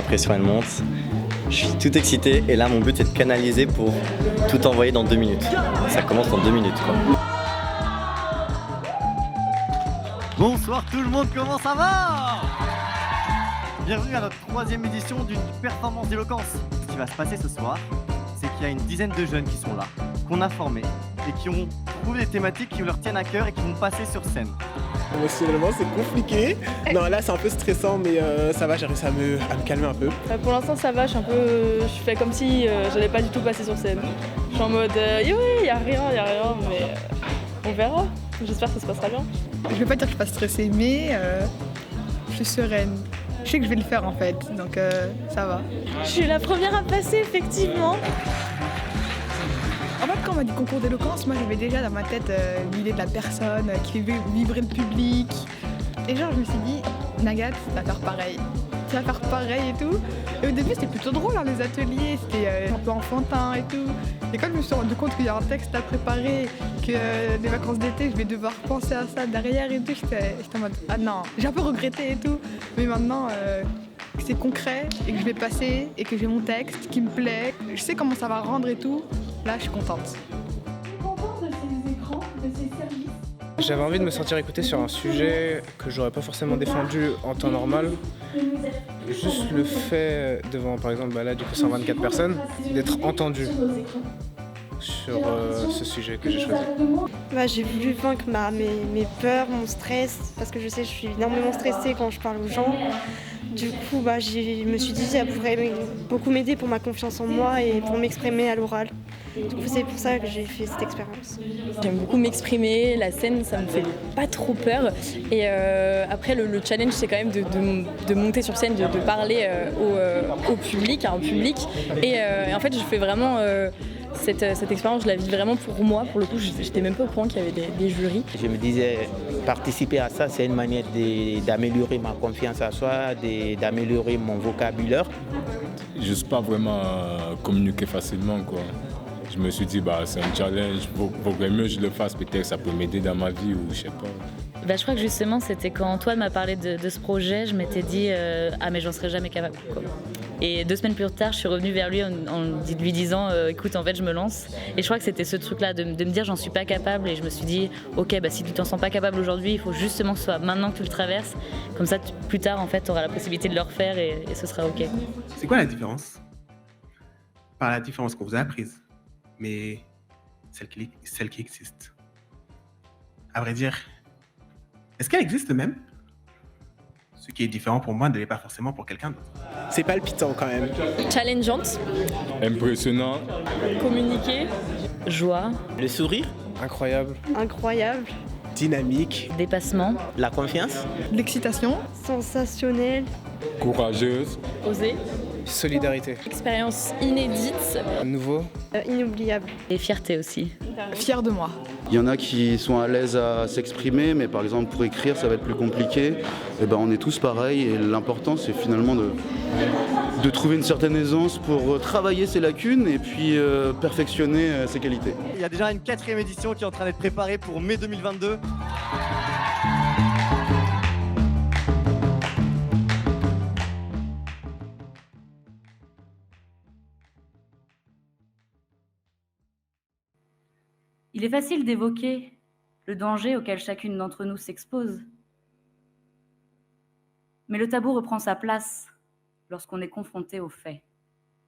pression elle monte. Je suis tout excité et là mon but c'est de canaliser pour tout envoyer dans 2 minutes. Ça commence dans 2 minutes quoi. Bonsoir tout le monde, comment ça va? Bienvenue à notre 3e édition d'une performance d'éloquence. Ce qui va se passer ce soir, c'est qu'il y a une dizaine de jeunes qui sont là, qu'on a formés et qui ont trouvé des thématiques qui leur tiennent à cœur et qui vont passer sur scène. Émotionnellement, c'est compliqué. Non, là, c'est un peu stressant, mais ça va, j'ai réussi à me calmer un peu. Pour l'instant, ça va, je fais comme si j'allais pas du tout passer sur scène. Je suis en mode, oui, y a rien, mais on verra. J'espère que ça se passera bien. Je vais pas dire que je suis pas stressée, mais je suis sereine. Je sais que je vais le faire en fait, donc ça va. Je suis la première à passer, effectivement. En fait, quand on m'a dit concours d'éloquence, moi j'avais déjà dans ma tête l'idée de la personne qui fait vibrer le public. Et genre, je me suis dit, Nagat, tu vas faire pareil. Tu vas faire pareil et tout. Et au début, c'était plutôt drôle, hein, les ateliers, c'était un peu enfantin et tout. Et quand je me suis rendu compte qu'il y a un texte à préparer, que des vacances d'été, je vais devoir penser à ça derrière et tout, j'étais en mode, ah non, j'ai un peu regretté et tout. Mais maintenant, que c'est concret et que je vais passer et que j'ai mon texte qui me plaît, je sais comment ça va rendre et tout, là, je suis contente. Contente de ces écrans, de ces services. J'avais envie de me sentir écouté sur un sujet que j'aurais pas forcément défendu en temps normal. Juste le fait devant, par exemple, là, du coup, 124 personnes, d'être entendu sur ce sujet que j'ai choisi. J'ai voulu vaincre mes peurs, mon stress, parce que je sais que je suis énormément stressée quand je parle aux gens. Du coup, je me suis dit que ça pourrait beaucoup m'aider pour ma confiance en moi et pour m'exprimer à l'oral. Du coup, c'est pour ça que j'ai fait cette expérience. J'aime beaucoup m'exprimer, la scène, ça me fait pas trop peur. Et après, le challenge, c'est quand même de monter sur scène, de parler au public, à un public. Et en fait, je fais vraiment... Cette expérience, je la vis vraiment pour moi. Pour le coup, j'étais même pas au courant qu'il y avait des jurys. Je me disais, participer à ça, c'est une manière d'améliorer ma confiance en soi, d'améliorer mon vocabulaire. Je ne sais pas vraiment communiquer facilement, quoi. Je me suis dit, c'est un challenge, vaudrait mieux que je le fasse, peut-être ça peut m'aider dans ma vie ou je sais pas. Je crois que justement, c'était quand Antoine m'a parlé de ce projet, je m'étais dit, mais j'en serais jamais capable, quoi. Et 2 semaines plus tard, je suis revenue vers lui en lui disant écoute, en fait, je me lance. Et je crois que c'était ce truc-là de me dire j'en suis pas capable. Et je me suis dit ok, si tu t'en sens pas capable aujourd'hui, il faut justement que ce soit maintenant que tu le traverses. Comme ça, plus tard, en fait, tu auras la possibilité de le refaire et ce sera ok. C'est quoi la différence? Pas la différence qu'on vous a apprise, mais celle qui existe. À vrai dire, est-ce qu'elle existe même? Ce qui est différent pour moi ne l'est pas forcément pour quelqu'un d'autre. C'est palpitant quand même. Challengeante, Impressionnant. communiquer, Joie, Le sourire, Incroyable, Incroyable, dynamique, dépassement, la confiance, L'excitation, sensationnel, Courageuse. oser, solidarité, expérience inédite. nouveau. inoubliable. et fierté aussi. fière de moi. Il y en a qui sont à l'aise à s'exprimer, mais par exemple pour écrire ça va être plus compliqué. Et on est tous pareils et l'important c'est finalement de trouver une certaine aisance pour travailler ses lacunes et puis perfectionner ses qualités. Il y a déjà une 4e édition qui est en train d'être préparée pour mai 2022. Il est facile d'évoquer le danger auquel chacune d'entre nous s'expose. Mais le tabou reprend sa place lorsqu'on est confronté aux faits.